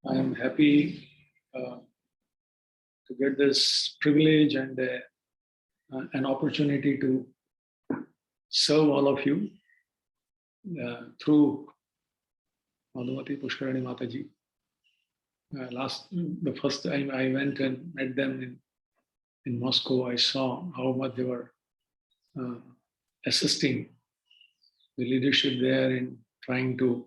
I am happy to get this privilege and an opportunity to serve all of you through Madhumati Pushkarani Mataji. The first time I went and met them in Moscow, I saw how much they were assisting the leadership there in trying to,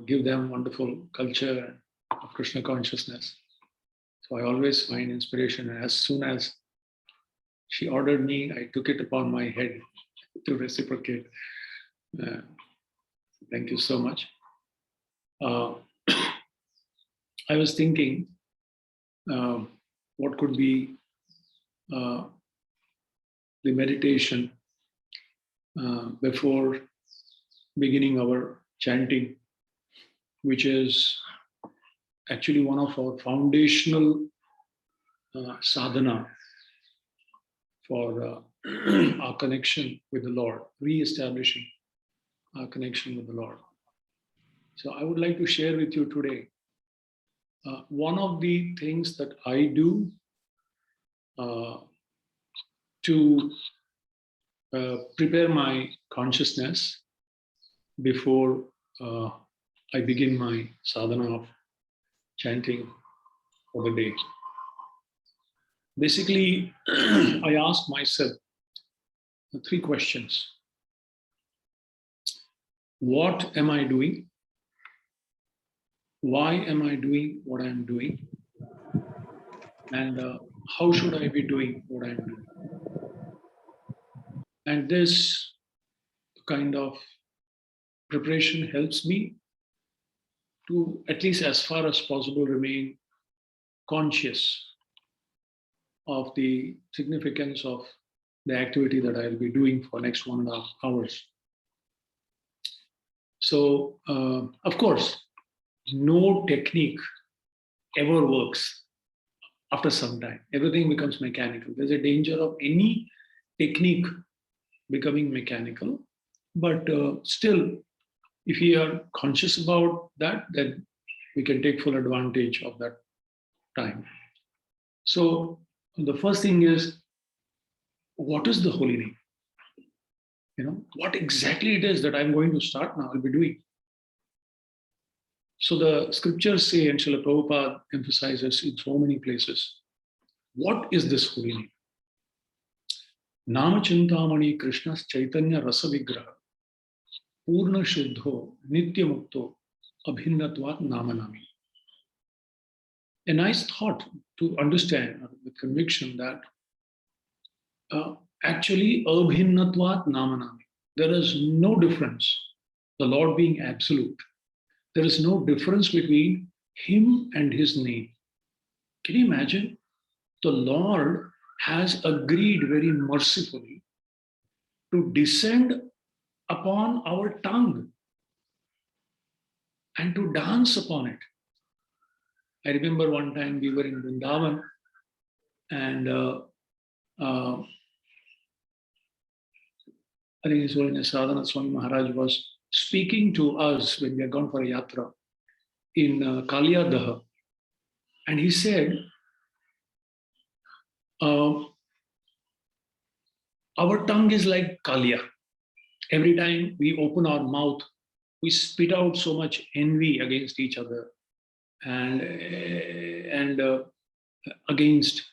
give them wonderful culture of Krishna consciousness. So I always find inspiration. And as soon as she ordered me, I took it upon my head to reciprocate. Thank you so much. I was thinking, what could be the meditation before beginning our chanting, which is actually one of our foundational sadhana for our connection with the Lord, re-establishing our connection with the Lord. So I would like to share with you today one of the things that I do to prepare my consciousness before I begin my sadhana of chanting for the day. Basically, I ask myself 3 questions. What am I doing? Why am I doing what I'm doing? And how should I be doing what I'm doing? And this kind of preparation helps me to, at least as far as possible, remain conscious of the significance of the activity that I'll be doing for next 1.5 hours. So, of course, no technique ever works after some time. Everything becomes mechanical. There's a danger of any technique becoming mechanical. But still, if we are conscious about that, then we can take full advantage of that time. So the first thing is, what is the holy name? What exactly it is that I'm going to start now, I'll be doing. So the scriptures say, and Srila Prabhupada emphasizes in so many places, what is this holy name? Nama Chintamani Krishna's Chaitanya Rasa Vigraha Purna Shuddho Nitya Mukto Abhinnatvat Namanami. A nice thought to understand with conviction that actually Abhinnatvat Namanami. There is no difference, the Lord being absolute. There is no difference between Him and His name. Can you imagine? The Lord has agreed very mercifully to descend upon our tongue and to dance upon it. I remember one time we were in Vrindavan and I think His Holiness Sadhana Swami Maharaj was speaking to us when we had gone for a yatra in Kaliyadaha. And he said, our tongue is like Kaliya. Every time we open our mouth, we spit out so much envy against each other and against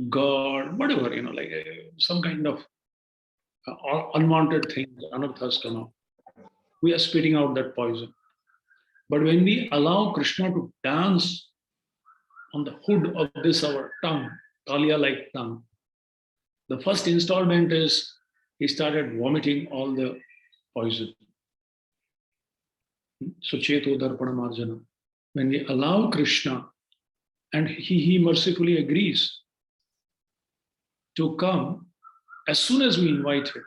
God, whatever, like some kind of unwanted things, anarthas come out. We are spitting out that poison. But when we allow Krishna to dance on the hood of this our tongue, Kaliya-like tongue, the first installment is he started vomiting all the poison. Sucheto Darpana Marjana. When we allow Krishna, and he mercifully agrees to come as soon as we invite him,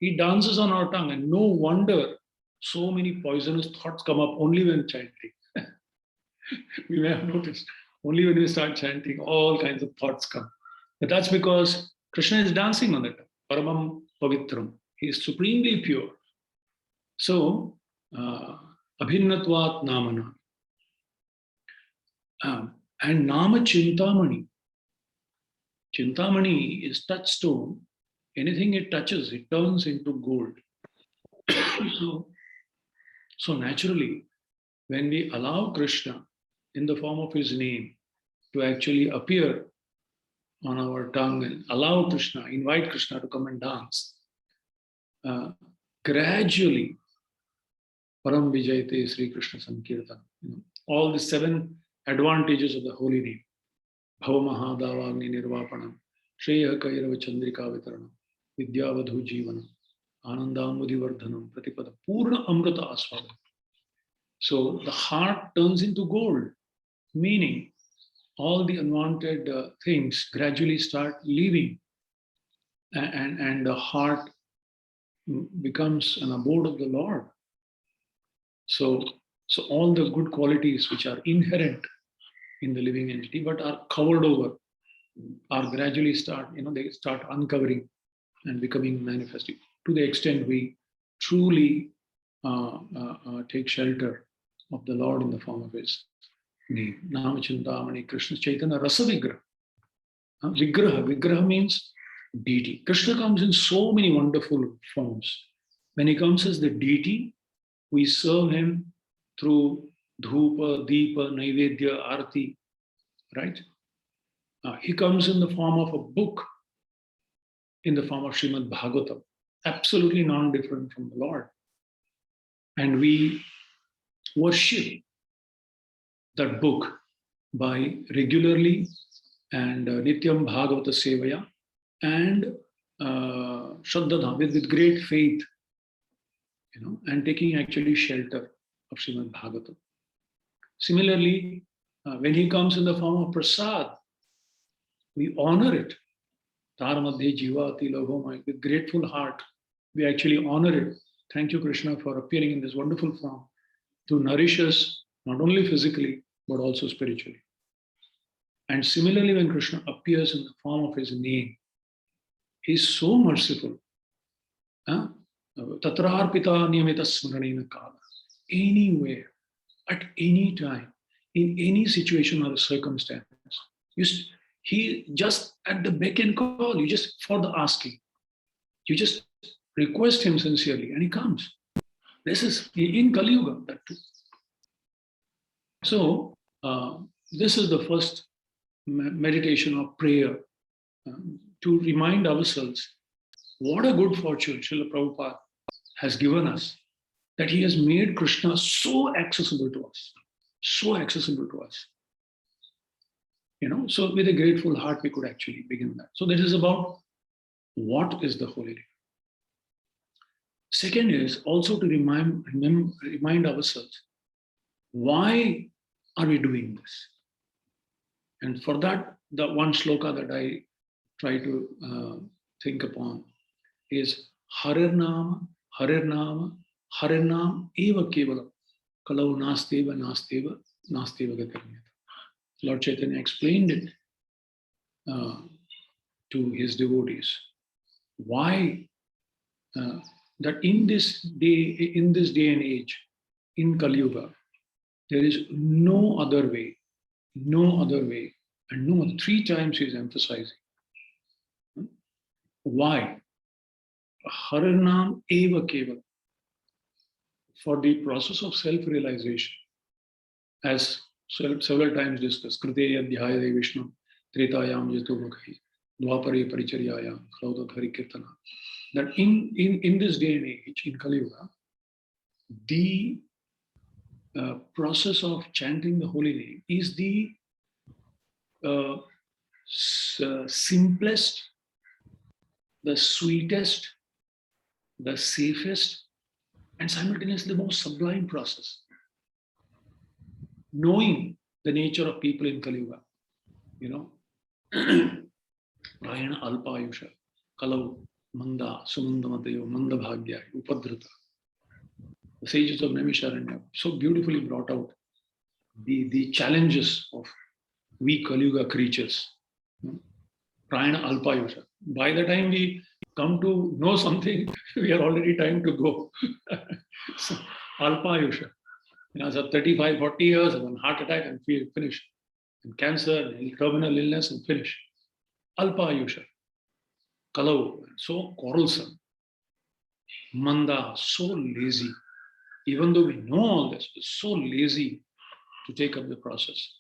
he dances on our tongue, and no wonder so many poisonous thoughts come up only when chanting. We may have noticed, only when we start chanting, all kinds of thoughts come. But that's because Krishna is dancing on it. Paramam Pavitram. He is supremely pure. So, Abhinnatvat Namana. And Nama Chintamani. Chintamani is touchstone. Anything it touches, it turns into gold. so, so naturally, when we allow Krishna in the form of his name to actually appear on our tongue and allow Krishna, invite Krishna to come and dance, uh, gradually, Param Vijayate Sri Krishna Sankirtan, all the 7 advantages of the holy name. Bhavamahadavagni Nirvapanam, Shreya Kairava Chandrika Vitaranam, Vidyavadhu Jivanam, Anandamudivardhanam, Pratipada, Purna Amrita Aswadam. So the heart turns into gold, meaning all the unwanted things gradually start leaving, and the heart becomes an abode of the Lord. So all the good qualities which are inherent in the living entity but are covered over are gradually they start uncovering and becoming manifested to the extent we truly take shelter of the Lord in the form of his name. Nama Chintamani Krishna Chaitanya Rasa Vigraha. Vigraha means deity. Krishna comes in so many wonderful forms. When he comes as the deity, we serve him through dhupa, deepa, naivedya, arati, right? He comes in the form of a book, in the form of Srimad Bhagavatam, absolutely non-different from the Lord. And we worship that book by regularly and Nityam Bhagavata Sevaya and Shraddha with great faith, and taking actually shelter of Srimad Bhagavatam. Similarly, when he comes in the form of prasad, we honor it. Taramadhe Jivati Lohomai, with grateful heart, we actually honor it. Thank you, Krishna, for appearing in this wonderful form to nourish us not only physically but also spiritually. And similarly, when Krishna appears in the form of his name, he is so merciful. Tatrarpita niyamita smaranena kala. Anywhere, at any time, in any situation or circumstance, he just at the beck and call, you just for the asking, you just request him sincerely and he comes. This is in Kali Yuga, that too. So this is the first meditation of prayer, to remind ourselves what a good fortune Srila Prabhupada has given us, that he has made Krishna so accessible to us, so accessible to us. So with a grateful heart, we could actually begin that. So this is about what is the holy name. Second is also to remind ourselves, why are we doing this? And for that, the one shloka that I try to think upon is Harirnama, Harirnama, Harirnam eva kevalam, kalau nasteva, nasteva, nasteva gatarnyata. Lord Chaitanya explained it to his devotees. Why that in this day and age, in Kali Yuga, there is no other way, and no other. 3 times he is emphasizing. Why? Haranam eva keval. For the process of self-realization, as several times discussed, Kriteya Dhyaya Vishnu, Tretayam Yatomukhi, Dwapare Paricharyayam, Klaudat Hari Kirtana. That in this day and age, in Kali Yuga, the process of chanting the holy name is the simplest, the sweetest, the safest, and simultaneously the most sublime process. Knowing the nature of people in Kali Yuga, Rayana Alpayusha, Kalau, Manda, Sumandamatayo, Manda Bhagya, Upadhrita. The sages of Naimisharanya so beautifully brought out the challenges of we Kali Yuga creatures. Rayana Alpayusha. By the time we come to know something, we are already time to go. So, Alpayusha. So 35, 40 years, and one heart attack and finish. cancer, terminal illness, and finish. Alpa Ayusha, Kalau, so quarrelsome. Manda, so lazy. Even though we know all this, so lazy to take up the process.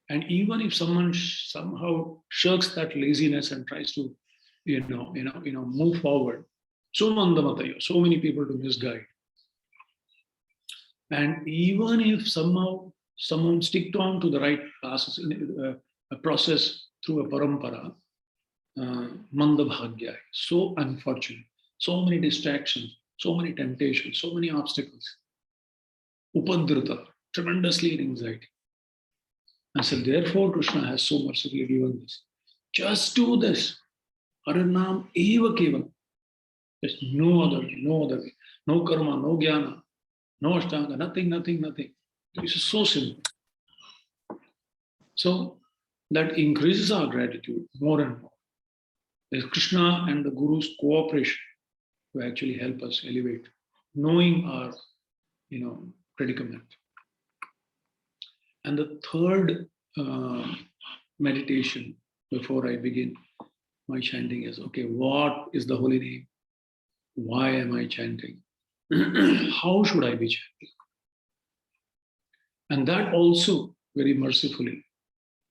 And even if someone somehow shirks that laziness and tries to, move forward, so mandamatayo, so many people to misguide. And even if somehow someone stick on to the right process, a process through a parampara, mandabhagya, so unfortunate, so many distractions, so many temptations, so many obstacles, upadrita, tremendously in anxiety. And so therefore Krishna has so mercifully given this. Just do this. Haranam eva kevalam. There's no other way. No karma, no jnana, no ashtanga, nothing. This is so simple. So that increases our gratitude more and more. There's Krishna and the Guru's cooperation to actually help us elevate, knowing our, predicament. And the third meditation before I begin my chanting is, okay, what is the holy name? Why am I chanting? How should I be chanting? And that also very mercifully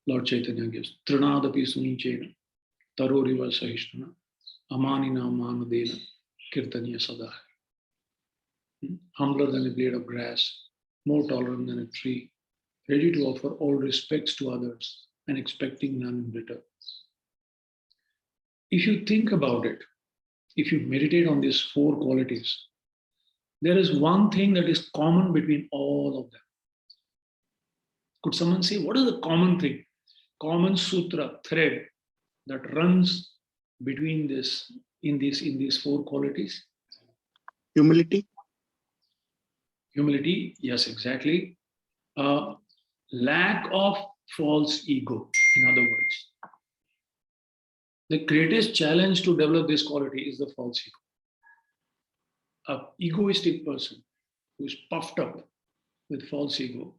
Lord Chaitanya gives. Trinadapi sunichena, taroriva sahishnana, amanina manadena, kirtaniya sada. Humbler than a blade of grass, more tolerant than a tree, ready to offer all respects to others and expecting none in return. If you think about it, if you meditate on these four qualities, there is one thing that is common between all of them. Could someone say, what is the common thing, common sutra, thread that runs between this, in these four qualities? Humility. Humility, yes, exactly. Lack of false ego, in other words. The greatest challenge to develop this quality is the false ego. An egoistic person who is puffed up with false ego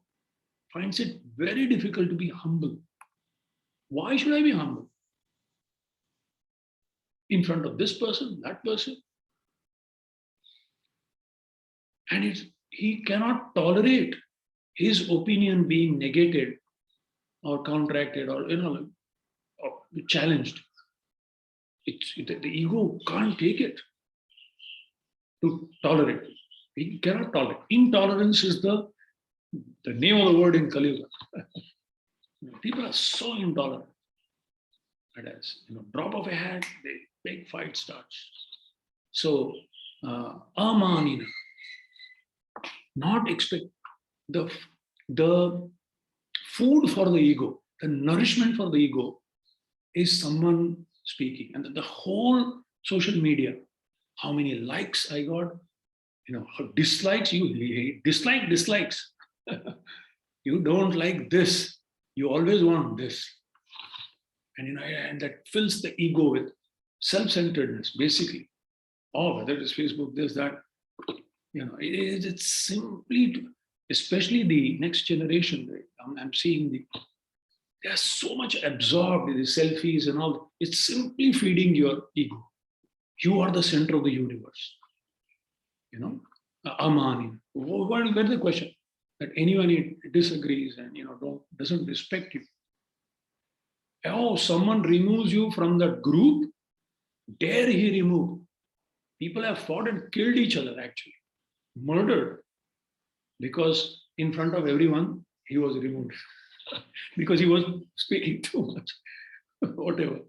finds it very difficult to be humble. Why should I be humble? In front of this person, that person? And he cannot tolerate his opinion being negated or counteracted or or challenged. The ego can't take it to tolerate. He cannot tolerate. Intolerance is the name of the word in Kali Yuga. People are so intolerant. That is, drop of a hat, the big fight starts. So, amanina, not expect the food for the ego, the nourishment for the ego is someone speaking. And the whole social media, how many likes I got, how dislikes you hate, dislikes. You don't like this, you always want this. And and that fills the ego with self-centeredness, basically. Or whether it is Facebook, this, that, it's simply, especially the next generation, I'm seeing they are so much absorbed in the selfies and all. It's simply feeding your ego. You are the center of the universe. Amani. What is the question? That anyone disagrees and doesn't respect you. Oh, someone removes you from that group, dare he remove? People have fought and killed each other, actually, murdered, because in front of everyone he was removed because he was speaking too much, whatever.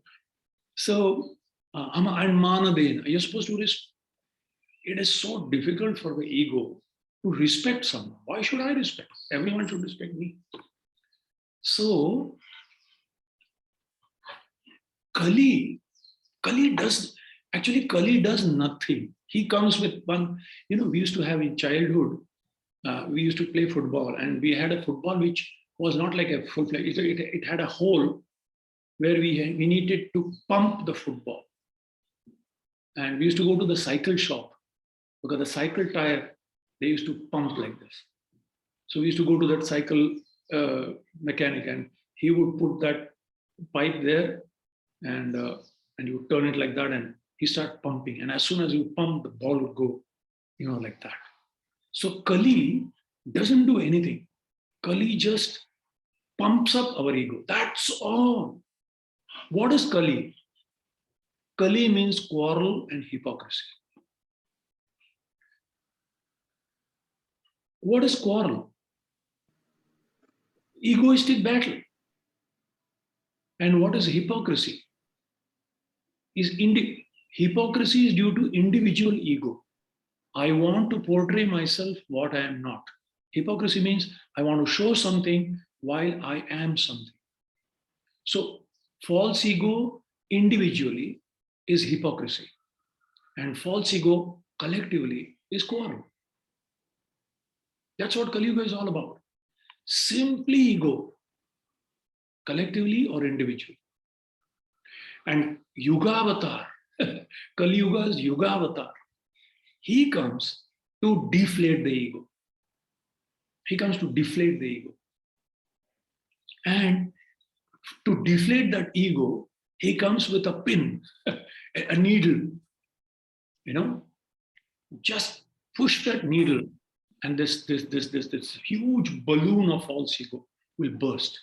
So, and manadena, you're supposed to respect. It is so difficult for the ego to respect someone. Why should I respect? Everyone should respect me. So, Kali does nothing. He comes with one, we used to have in childhood, we used to play football, and we had a football which was not like a full play. It had a hole where we needed to pump the football. And we used to go to the cycle shop because the cycle tire, they used to pump like this. So we used to go to that cycle mechanic, and he would put that pipe there and you would turn it like that and he start pumping. And as soon as you pump, the ball would go, like that. So Kali doesn't do anything. Kali just pumps up our ego. That's all. What is Kali? Kali means quarrel and hypocrisy. What is quarrel? Egoistic battle. And what is hypocrisy? Hypocrisy is due to individual ego. I want to portray myself what I am not. Hypocrisy means I want to show something while I am something. So false ego individually is hypocrisy, and false ego collectively is quarrel. That's what Kali Yuga is all about. Simply ego, collectively or individually. And Yuga Avatar, Kali Yuga is Yuga Avatar. He comes to deflate the ego. He comes to deflate the ego. And to deflate that ego, he comes with a pin, a needle. Just push that needle, and this huge balloon of false ego will burst.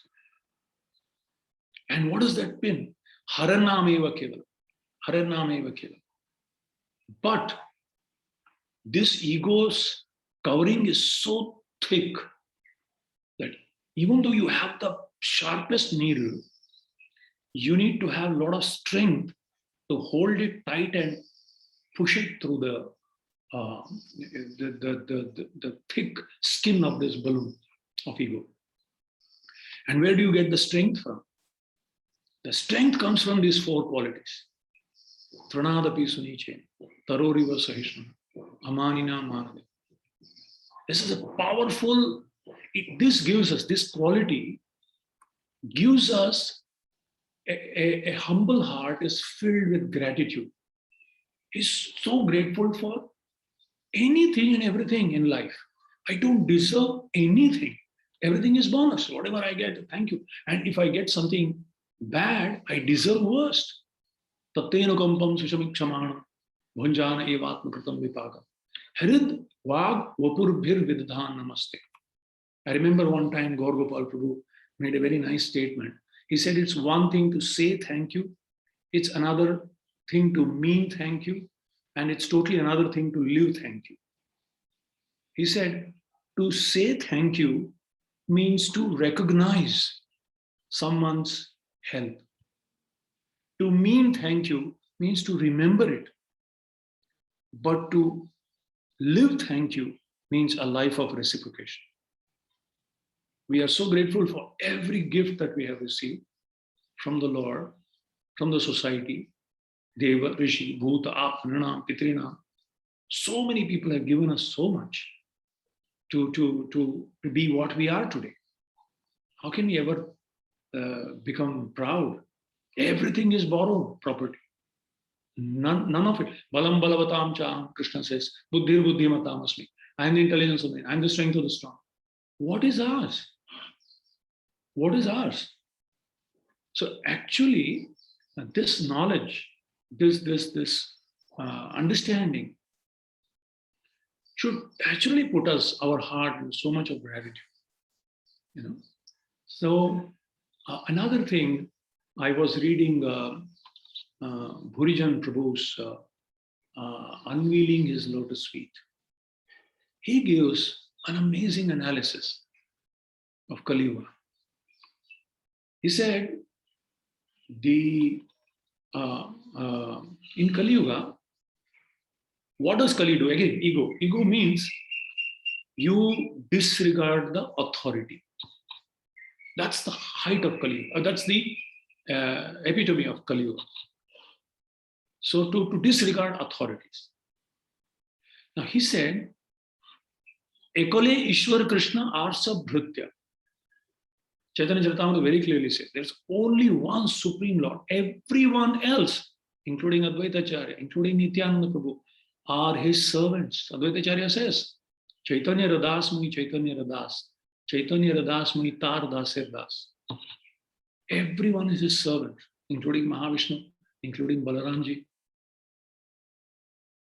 And what is that pin? Haranameva kevalam. Haranameva kevalam. But this ego's covering is so thick that even though you have the sharpest needle, you need to have a lot of strength to hold it tight and push it through the thick skin of this balloon of ego. And where do you get the strength from? The strength comes from these four qualities. Tranadapi suniche, taroriva sahishna, amanina manade. This is a powerful, this quality gives us a humble heart is filled with gratitude. He's so grateful for anything and everything in life. I don't deserve anything. Everything is bonus. Whatever I get, thank you. And if I get something bad, I deserve worst. Tattena kampam sushamikshamana bhunjana evatmakritam vipaka. Harid vag vapurbhir vidhan namaste. I remember one time Gaur Gopal Prabhu made a very nice statement. He said it's one thing to say thank you. It's another thing to mean thank you. And it's totally another thing to live thank you. He said, to say thank you means to recognize someone's help. To mean thank you means to remember it. But to live thank you means a life of reciprocation. We are so grateful for every gift that we have received from the Lord, from the society, Deva, Rishi, Bhuta, Ap, Nranam, Pitrina. So many people have given us so much to be what we are today. How can we ever become proud? Everything is borrowed property. None of it. Balam balavatam cham, Krishna says, buddhir buddhimatam asmi. I am the intelligence of man. I am the strength of the strong. What is ours? What is ours? So actually, this knowledge, this understanding should actually put our heart in so much of gratitude. So another thing, I was reading Bhurijan Prabhu's Unveiling His Lotus Feet. He gives an amazing analysis of Kali Yuga. He said, in Kali Yuga, what does Kali do? Again, ego. Ego means you disregard the authority. That's the height of Kali Yuga. That's the epitome of Kali Yuga. So to disregard authorities. Now he said, Ekole Ishwar Krishna Arsa Bhritya. Chaitanya Charitamrita very clearly says, there's only one Supreme Lord. Everyone else, including Advaita Acharya, including Nityananda Prabhu, are his servants. Advaita Acharya says, Chaitanya Radas Muni Chaitanya Radas. Chaitanya Radas Muni Tar Dasir Das. Everyone is his servant, including Mahavishnu, including Balaramji.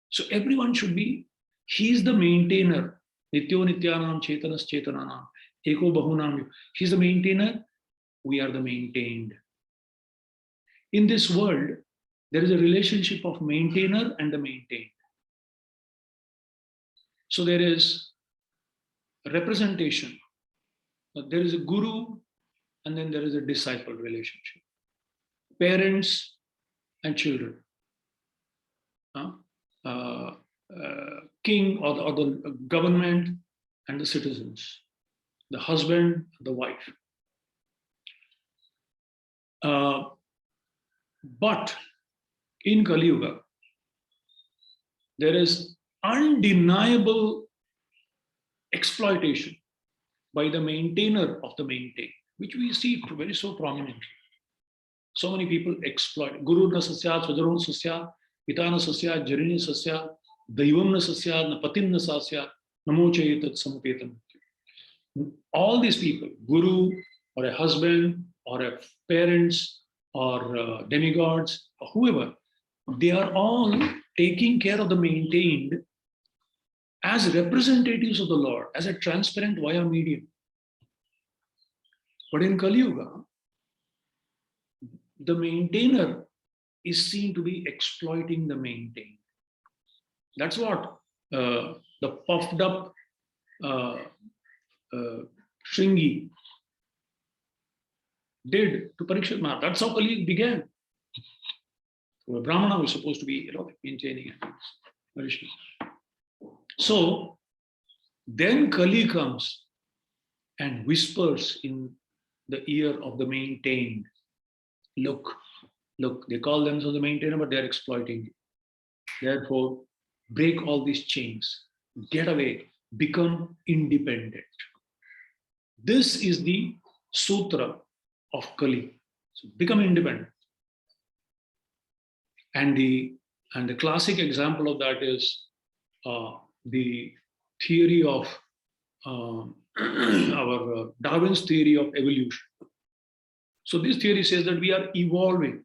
So everyone should be, he's the maintainer. Nityo Nityanam Chetanas Chetananam. Eko Bahunam. He's the maintainer. We are the maintained. In this world, there is a relationship of maintainer and the maintained. So there is a representation. There is a guru and then there is a disciple relationship. Parents and children. King or the government and the citizens. The husband, the wife. But in Kali Yuga, there is undeniable exploitation by the maintainer of the maintained, which we see very so prominently. So many people exploit. Guru na sasya, swajaron sasya, pitana sasya, jarini sasya, daivam na sasya, na patim na sasya, namo chayetat samupetam. All these people, guru or a husband or a parents or demigods or whoever, they are all taking care of the maintained as representatives of the Lord, as a transparent via medium. But in Kali Yuga, the maintainer is seen to be exploiting the maintained. That's what the puffed up Shringi did to Parikshit Maharaj. That's how Kali began. So a Brahmana was supposed to be, maintaining it. So then Kali comes and whispers in the ear of the maintained. Look, they call themselves the maintainer, but they are exploiting you. Therefore, break all these chains, get away, become independent. This is the sutra of Kali. So become independent. And the classic example of that is the theory of our Darwin's theory of evolution. So this theory says that we are evolving.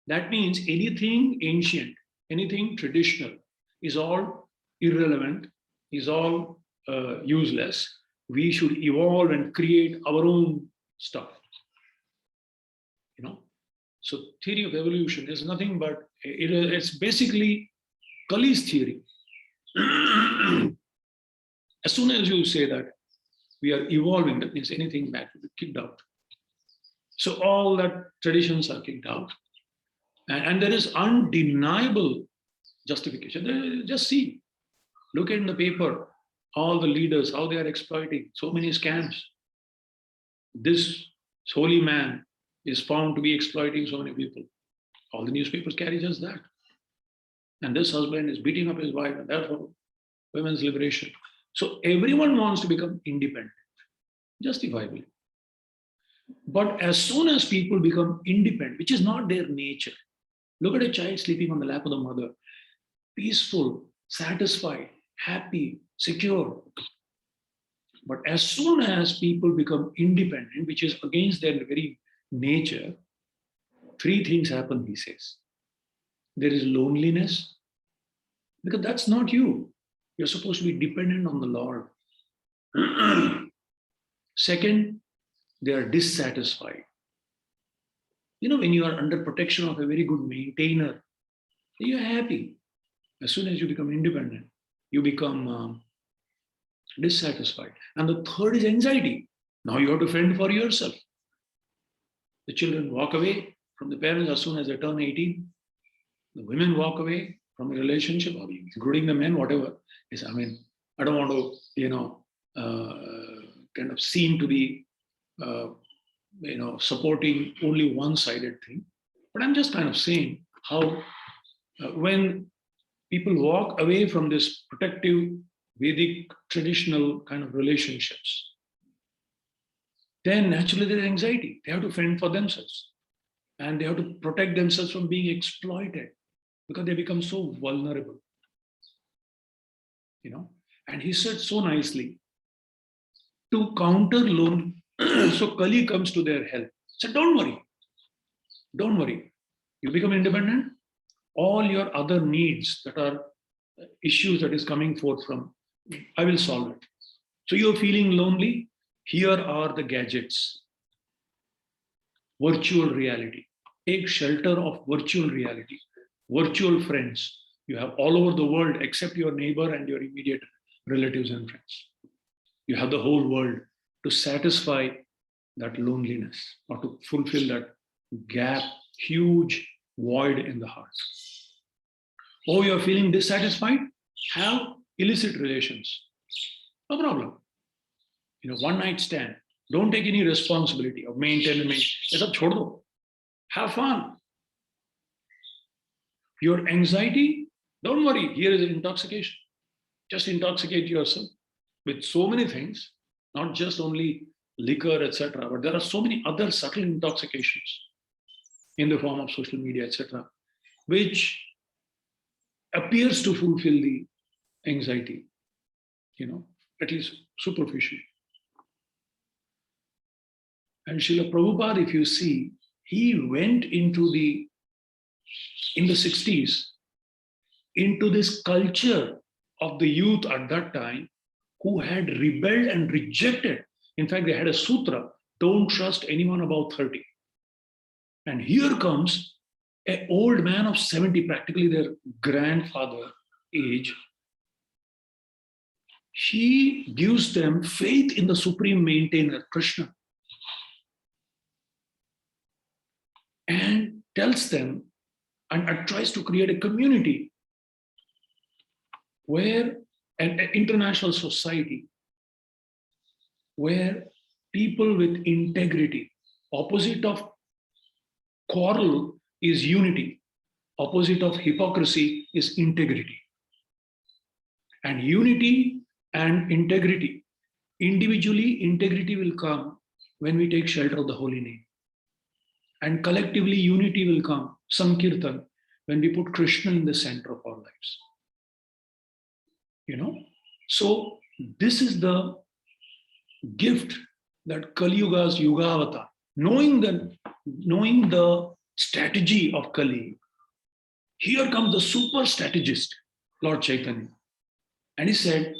That means anything ancient, anything traditional is all irrelevant, is all useless. We should evolve and create our own stuff. So theory of evolution is nothing but, it's basically Kali's theory. As soon as you say that we are evolving, that means anything bad will be kicked out. So all that traditions are kicked out. And there is undeniable justification. Just see, look at in the paper, all the leaders, how they are exploiting so many scams. This holy man is found to be exploiting so many people. All the newspapers carry just that. And this husband is beating up his wife, and therefore women's liberation. So everyone wants to become independent, justifiably. But as soon as people become independent, which is not their nature, look at a child sleeping on the lap of the mother, peaceful, satisfied, happy, secure. But as soon as people become independent, which is against their very nature, three things happen, he says. There is loneliness, because that's not you. You're supposed to be dependent on the Lord. Second, they are dissatisfied. When you are under protection of a very good maintainer, you're happy. As soon as you become independent, you become dissatisfied. And the third is anxiety. Now you have to fend for yourself. The children walk away from the parents as soon as they turn 18. The women walk away from a relationship, including the men, whatever. I don't want to, kind of seem to be, supporting only one-sided thing. But I'm just kind of saying how when people walk away from this protective Vedic traditional kind of relationships, then naturally there's anxiety. They have to fend for themselves. And they have to protect themselves from being exploited because they become so vulnerable. And he said so nicely, to counter loneliness, so Kali comes to their help. Said, don't worry, Don't worry. You become independent, all your other needs that are issues that is coming forth from, I will solve it. So you're feeling lonely. Here are the gadgets. Virtual reality. Take shelter of virtual reality. Virtual friends. You have all over the world except your neighbor and your immediate relatives and friends. You have the whole world to satisfy that loneliness or to fulfill that gap, huge void in the heart. Oh, you're feeling dissatisfied? Have illicit relations. No problem. One night stand. Don't take any responsibility of maintaining. Have fun. Your anxiety, don't worry. Here is an intoxication. Just intoxicate yourself with so many things, not just only liquor, etc. But there are so many other subtle intoxications in the form of social media, etc., which appears to fulfill the anxiety, at least superficially. And Srila Prabhupada, if you see, he went in the 60s, into this culture of the youth at that time who had rebelled and rejected. In fact, they had a sutra, don't trust anyone above 30. And here comes an old man of 70, practically their grandfather age. He gives them faith in the supreme maintainer, Krishna, and tells them and tries to create a community where an international society where people with integrity, opposite of quarrel is unity, opposite of hypocrisy is integrity. And unity and integrity, individually, integrity will come when we take shelter of the holy name. And collectively, unity will come, Sankirtan, when we put Krishna in the center of our lives. So this is the gift that Kali Yuga's Yuga Avatar, knowing the strategy of Kali, here comes the super strategist, Lord Chaitanya. And he said,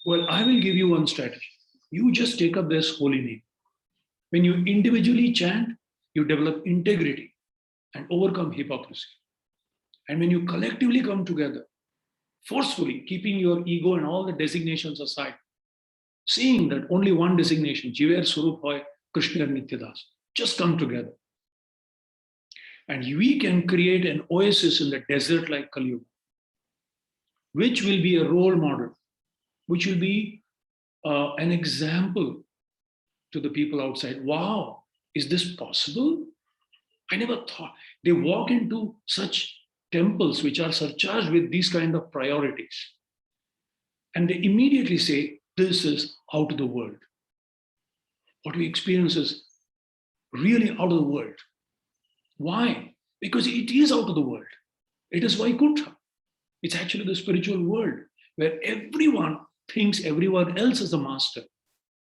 well, I will give you one strategy. You just take up this holy name. When you individually chant, you develop integrity and overcome hypocrisy. And when you collectively come together, forcefully, keeping your ego and all the designations aside, seeing that only one designation, Jiver Surup Hoy, Krishna Nityadas, just come together. And we can create an oasis in the desert like Kali Yuga, which will be a role model, which will be an example to the people outside. Wow, is this possible? I never thought. They walk into such temples which are surcharged with these kind of priorities. And they immediately say, this is out of the world. What we experience is really out of the world. Why? Because it is out of the world. It is Vaikuntha. It's actually the spiritual world where everyone thinks everyone else is the master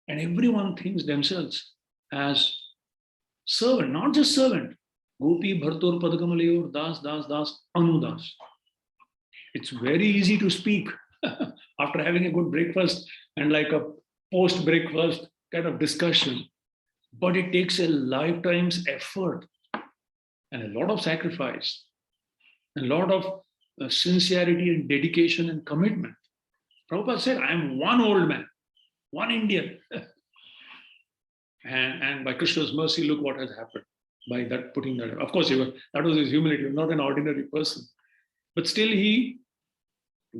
and everyone thinks themselves as servant, not just servant. Gopi, Bhartor, Padgamalayor, Das, Das, Das, Anudas. It's very easy to speak after having a good breakfast and like a post-breakfast kind of discussion. But it takes a lifetime's effort and a lot of sacrifice, a lot of sincerity and dedication and commitment. Prabhupada said, I am one old man, one Indian. and by Krishna's mercy, look what has happened by that putting that. Of course, that was his humility, he was not an ordinary person. But still, he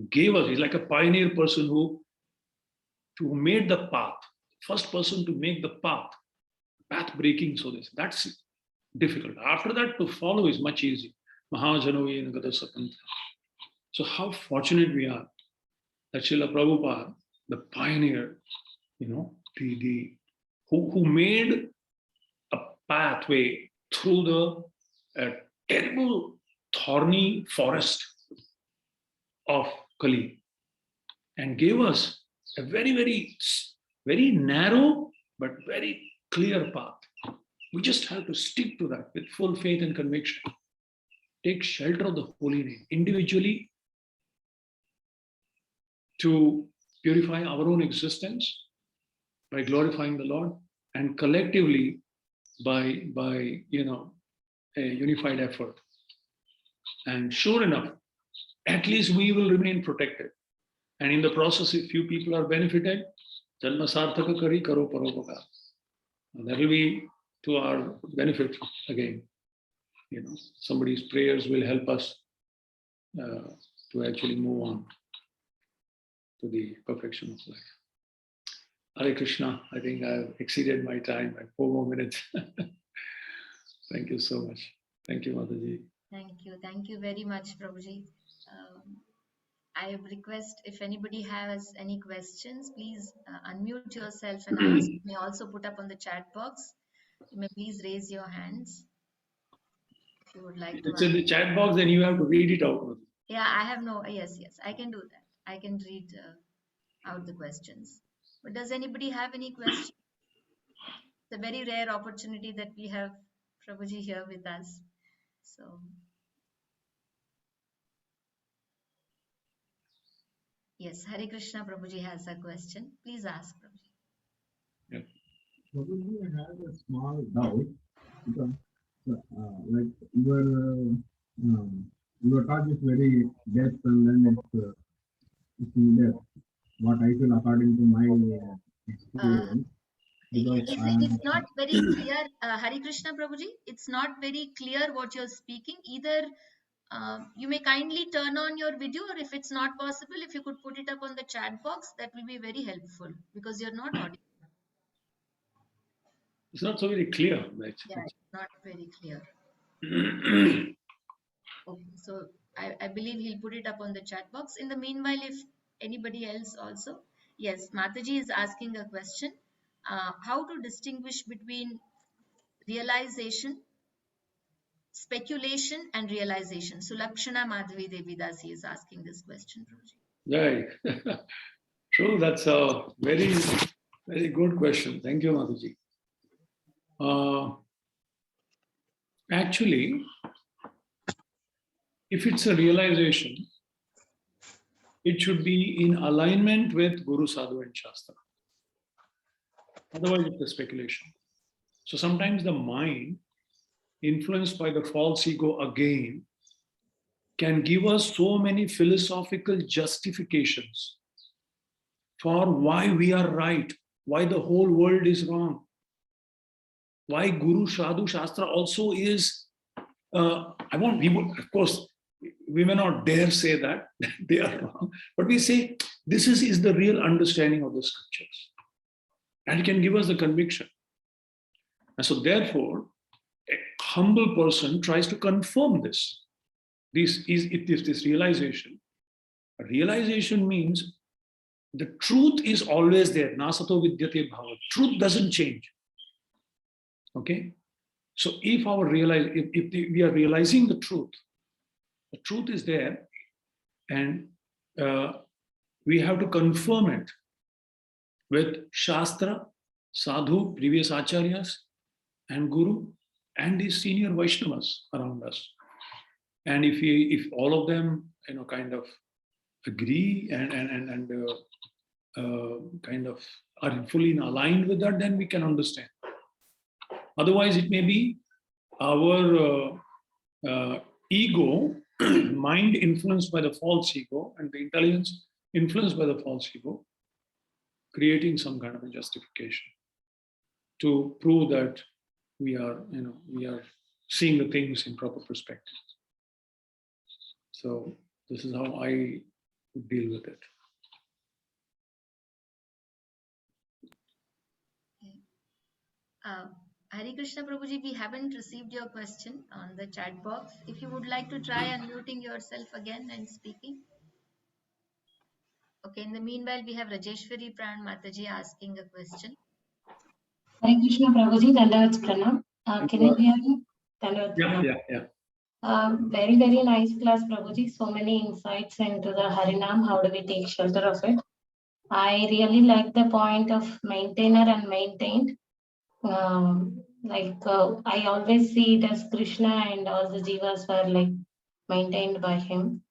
gave us, he's like a pioneer person who made the path, first person to make the path breaking, so this. That's difficult. After that, to follow is much easier. So how fortunate we are that Srila Prabhupada, the pioneer, who made a pathway through the terrible thorny forest of Kali and gave us a very, very, very narrow but very clear path, We just have to stick to that with full faith and conviction. Take shelter of the holy name individually to purify our own existence by glorifying the Lord, and collectively by a unified effort. And sure enough, at least we will remain protected. And in the process, if few people are benefited, janma sarthaka kari karo paropakar. That will be to our benefit again. Somebody's prayers will help us to actually move on to the perfection of life. Hare Krishna. I think I've exceeded my time by 4 more minutes. Thank you so much. Thank you, Mataji. Thank you. Thank you very much, Prabhuji. I request if anybody has any questions, please unmute yourself and ask. You may also put up on the chat box. You may please raise your hands if you would like to It's in the chat box, then you have to read it out. Yeah, I have no, yes, I can do that. I can read out the questions. But does anybody have any questions? It's a very rare opportunity that we have Prabhuji here with us. So, yes, Hare Krishna Prabhuji has a question. Please ask, Prabhuji. Yeah. Prabhuji, I have a small doubt. Because, like your talk is very depth, and then it's in depth. What I feel according to my experience. It's not very clear, Hare Krishna Prabhuji. It's not very clear what you're speaking. Either you may kindly turn on your video, or if it's not possible, if you could put it up on the chat box, that will be very helpful because you're not audible. It's not so very clear. Yeah, it's not very clear. Okay, so I believe he'll put it up on the chat box. In the meanwhile, if anybody else also, yes, Mataji is asking a question. How to distinguish between realization, speculation, and realization? So Lakshana Madhavi Devidasi is asking this question, Prabhuji. Right. True, that's a very, very good question. Thank you, Mataji. Actually, if it's a realization, it should be in alignment with Guru, Sadhu, and Shastra. Otherwise, it's a speculation. So sometimes the mind, influenced by the false ego again, can give us so many philosophical justifications for why we are right, why the whole world is wrong, why Guru, Sadhu, Shastra also is, of course, we may not dare say that they are wrong, but we say this is the real understanding of the scriptures. And it can give us the conviction. And so therefore, a humble person tries to confirm this. This realization. Realization means the truth is always there. Nasato vidyate bhava. Truth doesn't change. Okay? So if we are realizing the truth is there, and we have to confirm it with Shastra, Sadhu, previous Acharyas, and Guru, and the senior Vaishnavas around us. And if all of them, kind of agree and kind of are fully aligned with that, then we can understand. Otherwise, it may be our ego, mind influenced by the false ego, and the intelligence influenced by the false ego, creating some kind of a justification to prove that we are seeing the things in proper perspective. So this is how I deal with it. Hare Krishna Prabhuji, we haven't received your question on the chat box. If you would like to try unmuting yourself again and speaking. Okay, in the meanwhile, we have Rajeshwari Pran Mataji asking a question. Hare Krishna Prabhuji, Dandavats Pranam. Can you hear me? Yeah. Very, very nice class, Prabhuji. So many insights into the Harinam. How do we take shelter of it? I really like the point of maintainer and maintained. I always see it as Krishna and all the jivas were like maintained by him.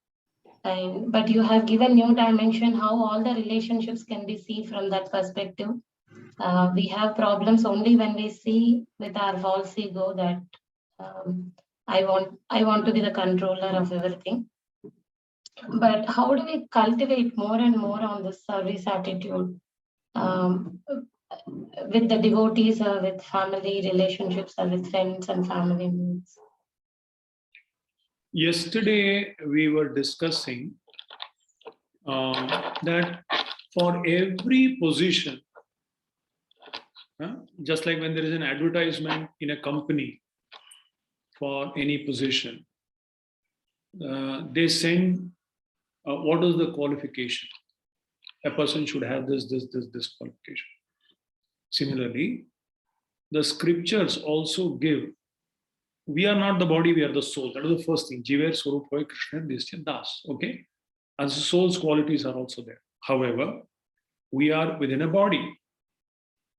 But you have given new dimension how all the relationships can be seen from that perspective. We have problems only when we see with our false ego that um, I want to be the controller of everything. But how do we cultivate more and more on this service attitude with the devotees or with family relationships or with friends and family members? Yesterday, we were discussing that for every position, just like when there is an advertisement in a company for any position, they send what is the qualification. A person should have this qualification. Similarly, the scriptures also give, we are not the body, we are the soul. That is the first thing. Jiver Swarup Hoy Krishna Dishya Das. Okay? And the soul's qualities are also there. However, we are within a body,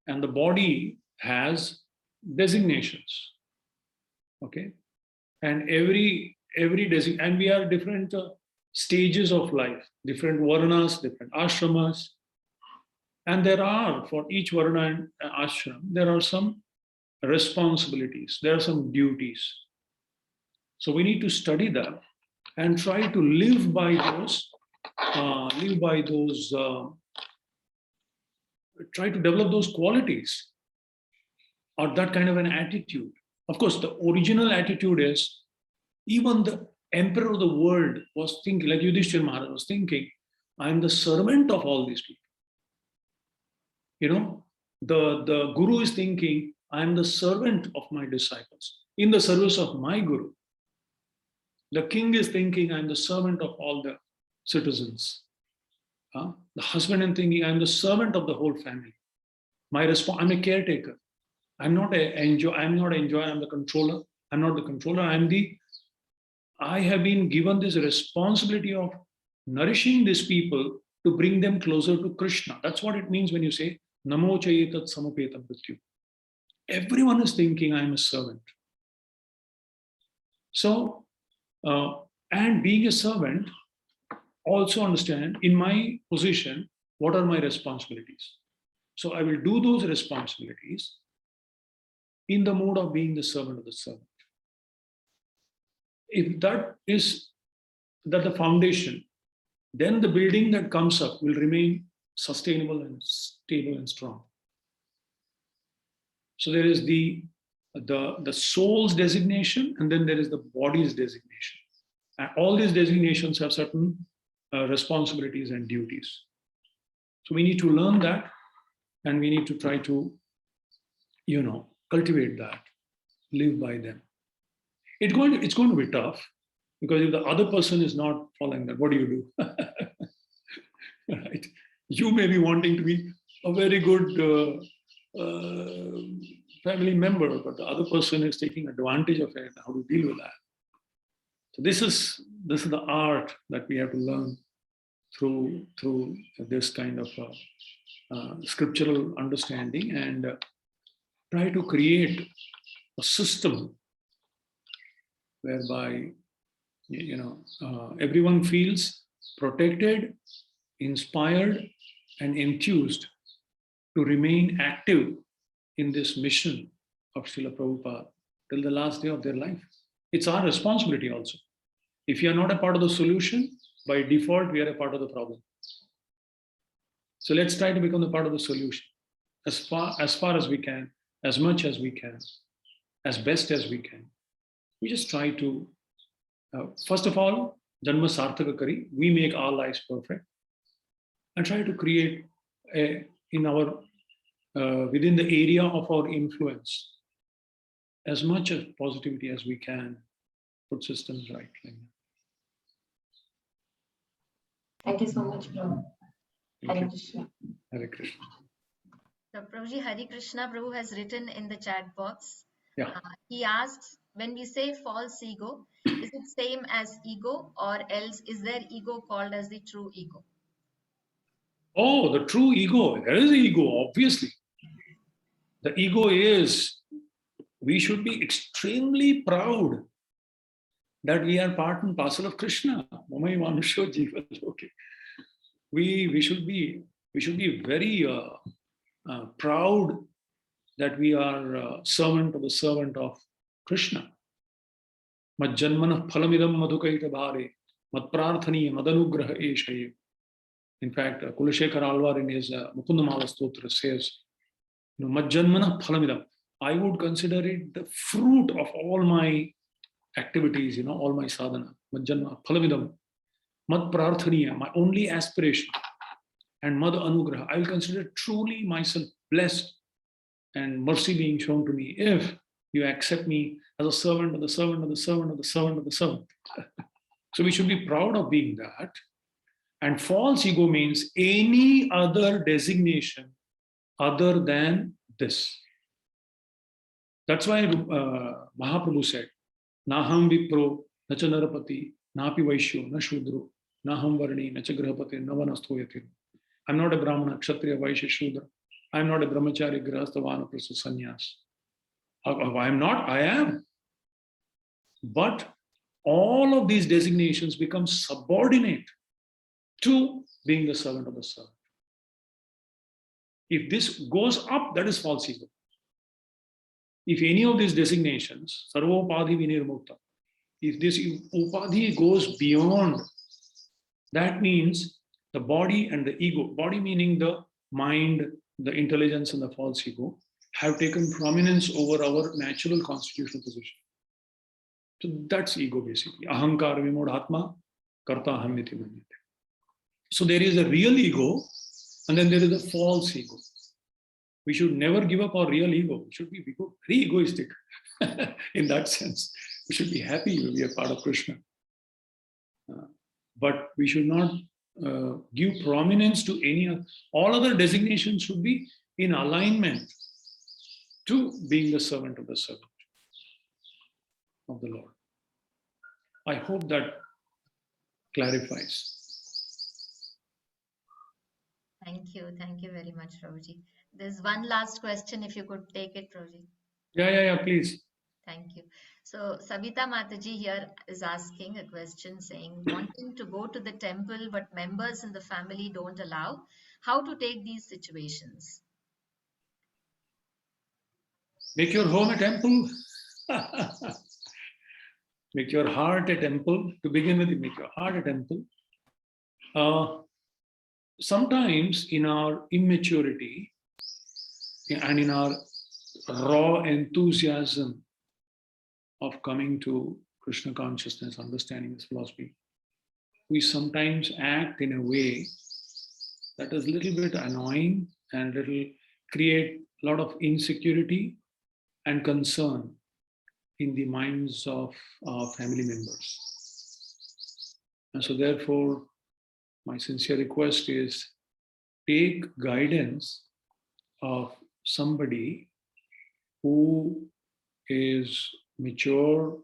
and the body has designations. Okay? And every and we are different stages of life, different varnas, different ashramas. And there are, for each varna and ashram, there are some responsibilities, there are some duties. So we need to study that and try to live by those, try to develop those qualities or that kind of an attitude. Of course, the original attitude is, even the emperor of the world was thinking, like Yudhishthira Maharaj was thinking, I am the servant of all these people. You know, the guru is thinking, I am the servant of my disciples, in the service of my guru. The king is thinking, I am the servant of all the citizens. The husband is thinking, I am the servant of the whole family. I'm a caretaker. I'm not I'm the controller. I'm not the controller. I have been given this responsibility of nourishing these people to bring them closer to Krishna. That's what it means when you say, Namo Chayetat Samapetam Mrityu. Everyone is thinking I'm a servant. So, and being a servant, also understand in my position, what are my responsibilities? So I will do those responsibilities in the mode of being the servant of the servant. If that is the foundation, then the building that comes up will remain sustainable and stable and strong. So there is the soul's designation, and then there is the body's designation. And all these designations have certain responsibilities and duties. So we need to learn that, and we need to try to, cultivate that, live by them. It's going to be tough, because if the other person is not following that, what do you do? Right? You may be wanting to be a very good family member, but the other person is taking advantage of it. How to deal with that? So this is the art that we have to learn through this kind of scriptural understanding, and try to create a system whereby everyone feels protected, inspired, and enthused to remain active in this mission of Srila Prabhupada till the last day of their life. It's our responsibility also. If you are not a part of the solution, by default, we are a part of the problem. So let's try to become a part of the solution as far as we can, as much as we can, as best as we can. We just try to, first of all, Janma Sarthaka Kari, we make our lives perfect, and try to create in our within the area of our influence as much of positivity as we can, put systems right. Thank you so much, Prabhu. Hare Krishna. Hare Krishna. So Prabhuji, Hari Krishna Prabhu has written in the chat box. Yeah. He asks, when we say false ego, is it same as ego, or else is there ego called as the true ego? Oh, the true ego. There is ego, obviously. The ego is we should be extremely proud that we are part and parcel of Krishna. Okay. We should be very proud that we are servant of Krishna. Majjanmanah phalamidam madhukaita bhare matprarthani madanugraha eshaye. In fact, Kulashekar Alvar in his Mukundamala Stotra says, Majjanmanah phalamidam. I would consider it the fruit of all my activities, all my sadhana. Majjanma phalamidam. Mad prarthaniya, my only aspiration. And mad anugraha. I will consider truly myself blessed and mercy being shown to me if you accept me as a servant of the servant of the servant of the servant of the servant. So we should be proud of being that. And false ego means any other designation other than this. That's why Mahaprabhu said, Naham Vipro, Nacha Narapati, Napi Vaishyo, Na Shudro, Naham Varni, Nacha Grahapati, Navanastoyati. I'm not a Brahmana, Kshatriya, Vaishya, Shudra. I'm not a Brahmachari, Grahastha, Vanaprastha, Sannyas. I'm not, I am. But all of these designations become subordinate to being the servant of the servant. If this goes up, that is false ego. If any of these designations, Sarvopadhi Vinirmukta, if this upadhi goes beyond, that means the body and the ego, body meaning the mind, the intelligence and the false ego, have taken prominence over our natural constitutional position. So that's ego basically. Ahankar vimodhatma karta ahamiti manyate. So there is a real ego and then there is a false ego. We should never give up our real ego. We should be very egoistic in that sense. We should be happy when we are part of Krishna. But we should not give prominence to any other. All other designations should be in alignment to being the servant of the servant of the Lord. I hope that clarifies. Thank you. Thank you very much, Prabhuji. There's one last question, if you could take it, Prabhuji. Yeah, please. Thank you. So Savita Mataji here is asking a question saying, wanting to go to the temple, but members in the family don't allow. How to take these situations? Make your home a temple. Make your heart a temple. To begin with, make your heart a temple. Sometimes in our immaturity and in our raw enthusiasm of coming to Krishna consciousness, understanding this philosophy, we sometimes act in a way that is a little bit annoying and create a lot of insecurity and concern in the minds of our family members. And so therefore, my sincere request is take guidance of somebody who is mature,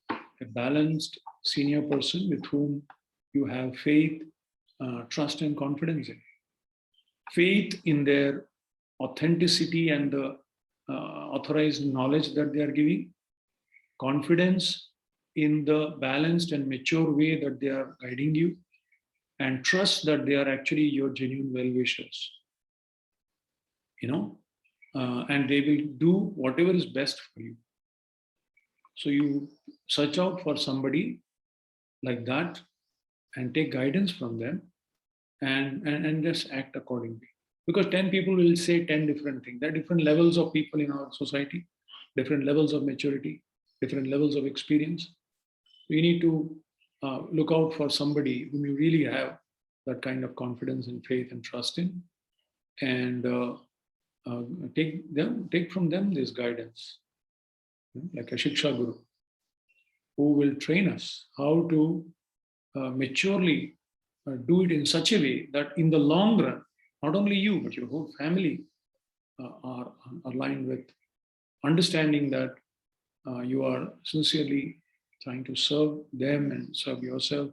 a balanced senior person with whom you have faith, trust and confidence in. Faith in their authenticity and the authorized knowledge that they are giving. Confidence in the balanced and mature way that they are guiding you. And trust that they are actually your genuine well-wishers. And they will do whatever is best for you. So you search out for somebody like that and take guidance from them and just act accordingly. Because 10 people will say 10 different things. There are different levels of people in our society, different levels of maturity, different levels of experience. You need to look out for somebody whom you really have that kind of confidence and faith and trust in, and take from them this guidance, like a Shiksha Guru, who will train us how to maturely do it in such a way that in the long run, not only you, but your whole family are aligned with understanding that you are sincerely trying to serve them and serve yourself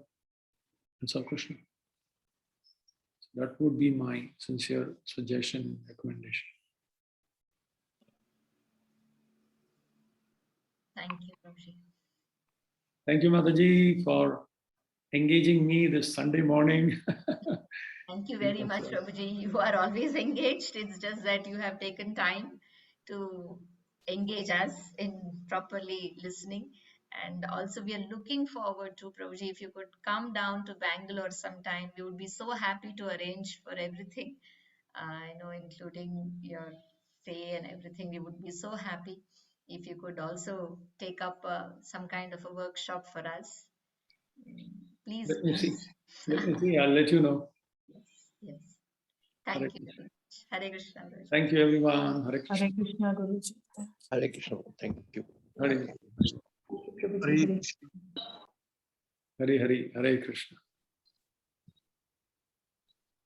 and serve Krishna. That would be my sincere suggestion and recommendation. Thank you, Prabhuji. Thank you, Mataji, for engaging me this Sunday morning. Thank you very much, Prabhuji. You are always engaged. It's just that you have taken time to engage us in properly listening. And also, we are looking forward to, Prabhuji, if you could come down to Bangalore sometime, we would be so happy to arrange for everything, including your stay and everything. We would be so happy if you could also take up some kind of a workshop for us. Please, Let me see. please. Let me see. I'll let you know. Yes. Hare Thank you Krishna. very much. Hare Krishna. Guruji. Thank you, everyone. Hare Krishna. Hare Krishna, Guruji. Hare Krishna. Thank you. Hare Hare Hare Hare Krishna.